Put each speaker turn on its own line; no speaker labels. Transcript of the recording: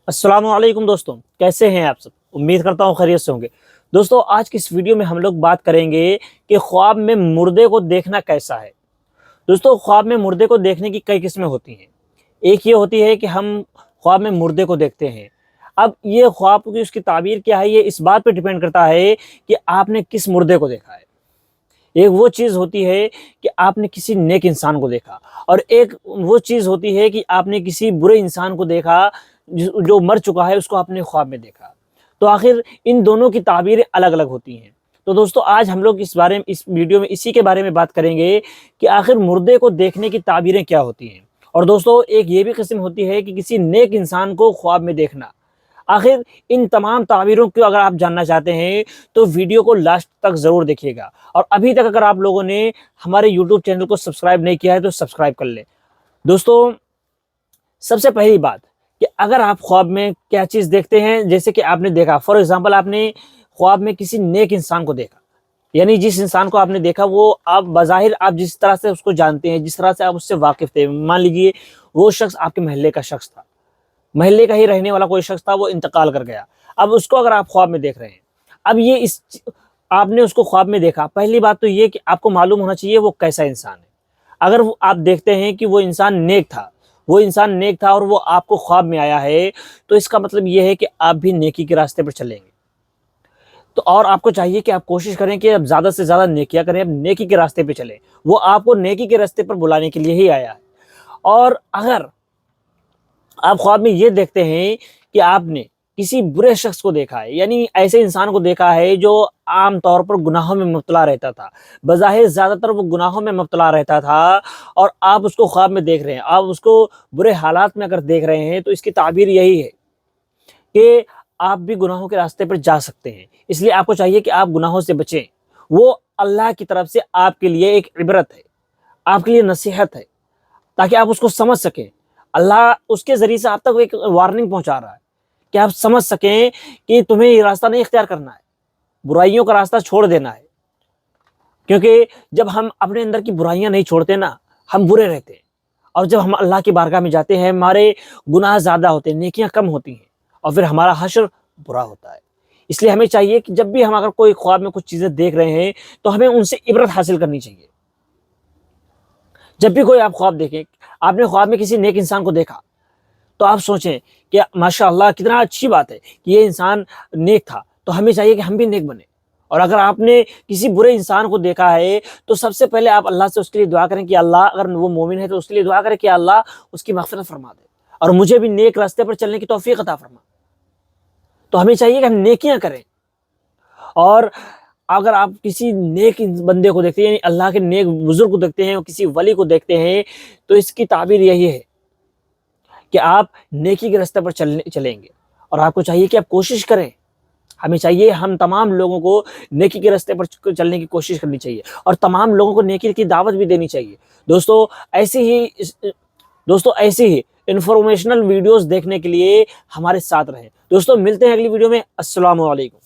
अस्सलाम वालेकुम दोस्तों, कैसे हैं आप सब। उम्मीद करता हूँ खैरियत से होंगे। दोस्तों, आज की इस वीडियो में हम लोग बात करेंगे कि ख्वाब में मुर्दे को देखना कैसा है। दोस्तों, ख्वाब में मुर्दे को देखने की कई किस्में होती हैं। एक ये होती है कि हम ख्वाब में मुर्दे को देखते हैं। अब ये ख्वाब की उसकी ताबीर क्या है, ये इस बात पर डिपेंड करता है कि आपने किस मुर्दे को देखा है। एक वो चीज़ होती है कि आपने किसी नेक इंसान को देखा, और एक वो चीज़ होती है कि आपने किसी बुरे इंसान को देखा जो मर चुका है, उसको आपने ख्वाब में देखा। तो आखिर इन दोनों की ताबीरें अलग अलग होती हैं। तो दोस्तों, आज हम लोग इस वीडियो में इसी के बारे में बात करेंगे कि आखिर मुर्दे को देखने की ताबीरें क्या होती हैं। और दोस्तों, एक ये भी किस्म होती है कि किसी नेक इंसान को ख्वाब में देखना। आखिर इन तमाम ताबीरों को अगर आप जानना चाहते हैं तो वीडियो को लास्ट तक ज़रूर देखिएगा। और अभी तक अगर आप लोगों ने हमारे यूट्यूब चैनल को सब्सक्राइब नहीं किया है तो सब्सक्राइब कर लें। दोस्तों, सबसे पहली बात कि अगर आप ख्वाब में क्या चीज़ देखते हैं, जैसे कि आपने देखा, फॉर एग्जांपल आपने ख्वाब में किसी नेक इंसान को देखा, यानी जिस इंसान को आपने देखा वो आप बज़ाहिर आप जिस तरह से उसको जानते हैं, जिस तरह से आप उससे वाकिफ़ थे, मान लीजिए वो शख्स आपके महल्ले का शख्स था, महल्ले का ही रहने वाला कोई शख्स था, वो इंतकाल कर गया। अब उसको अगर आप ख्वाब में देख रहे हैं, अब ये आपने उसको ख्वाब में देखा, पहली बात तो ये कि आपको मालूम होना चाहिए वो कैसा इंसान है। अगर आप देखते हैं कि वो इंसान नेक था, और वो आपको ख्वाब में आया है, तो इसका मतलब ये है कि आप भी नेकी के रास्ते पर चलेंगे। तो और आपको चाहिए कि आप कोशिश करें कि अब ज़्यादा से ज़्यादा नेकियां करें, अब नेकी के रास्ते पे चलें। वो आपको नेकी के रास्ते पर बुलाने के लिए ही आया है। और अगर आप ख्वाब में ये देखते हैं कि आपने किसी बुरे शख्स को देखा है, यानी ऐसे इंसान को देखा है जो आम तौर पर गुनाहों में मुब्तला रहता था, बज़ाहिर ज़्यादातर वो गुनाहों में मुब्तला रहता था, और आप उसको ख्वाब में देख रहे हैं, आप उसको बुरे हालात में अगर देख रहे हैं, तो इसकी ताबीर यही है कि आप भी गुनाहों के रास्ते पर जा सकते हैं। इसलिए आपको चाहिए कि आप गुनाहों से बचें। वो अल्लाह की तरफ से आपके लिए एक इबरत है, आपके लिए नसीहत है, ताकि आप उसको समझ सकें। अल्लाह उसके ज़रिए से आप तक एक वार्निंग पहुंचा रहा है कि आप समझ सकें कि तुम्हें ये रास्ता नहीं इख्तियार करना है, बुराइयों का रास्ता छोड़ देना है। क्योंकि जब हम अपने अंदर की बुराइयां नहीं छोड़ते ना, हम बुरे रहते हैं। और जब हम अल्लाह की बारगाह में जाते हैं, हमारे गुनाह ज़्यादा होते हैं, नेकियां कम होती हैं, और फिर हमारा हश्र बुरा होता है। इसलिए हमें चाहिए कि जब भी हम अगर कोई ख्वाब में कुछ चीज़ें देख रहे हैं, तो हमें उनसे इबरत हासिल करनी चाहिए। जब भी कोई आप ख्वाब देखें, आपने ख्वाब में किसी नेक इंसान को देखा, तो आप सोचें कि माशाअल्लाह कितना अच्छी बात है कि ये इंसान नेक था, तो हमें चाहिए कि हम भी नेक बने। और अगर आपने किसी बुरे इंसान को देखा है, तो सबसे पहले आप अल्लाह से उसके लिए दुआ करें कि अल्लाह, अगर वो मोमिन है तो उसके लिए दुआ करें कि अल्लाह उसकी मग़फ़िरत फरमा दे और मुझे भी नेक रास्ते पर चलने की तौफ़ीक़ अता फरमा। तो हमें चाहिए कि हम नेकियां करें। और अगर आप किसी नेक बंदे को देखते हैं, यानी अल्लाह के नेक बुजुर्ग को देखते हैं, किसी वली को देखते हैं, तो इसकी ताबीर यही है कि आप नेकी के रास्ते पर चलेंगे। और आपको चाहिए कि आप कोशिश करें। हमें चाहिए, हम तमाम लोगों को नेकी के रास्ते पर चलने की कोशिश करनी चाहिए, और तमाम लोगों को नेकी की दावत भी देनी चाहिए। दोस्तों, ऐसी ही इंफॉर्मेशनल वीडियोस देखने के लिए हमारे साथ रहें। दोस्तों, मिलते हैं अगली वीडियो में। अस्सलामु अलैकुम।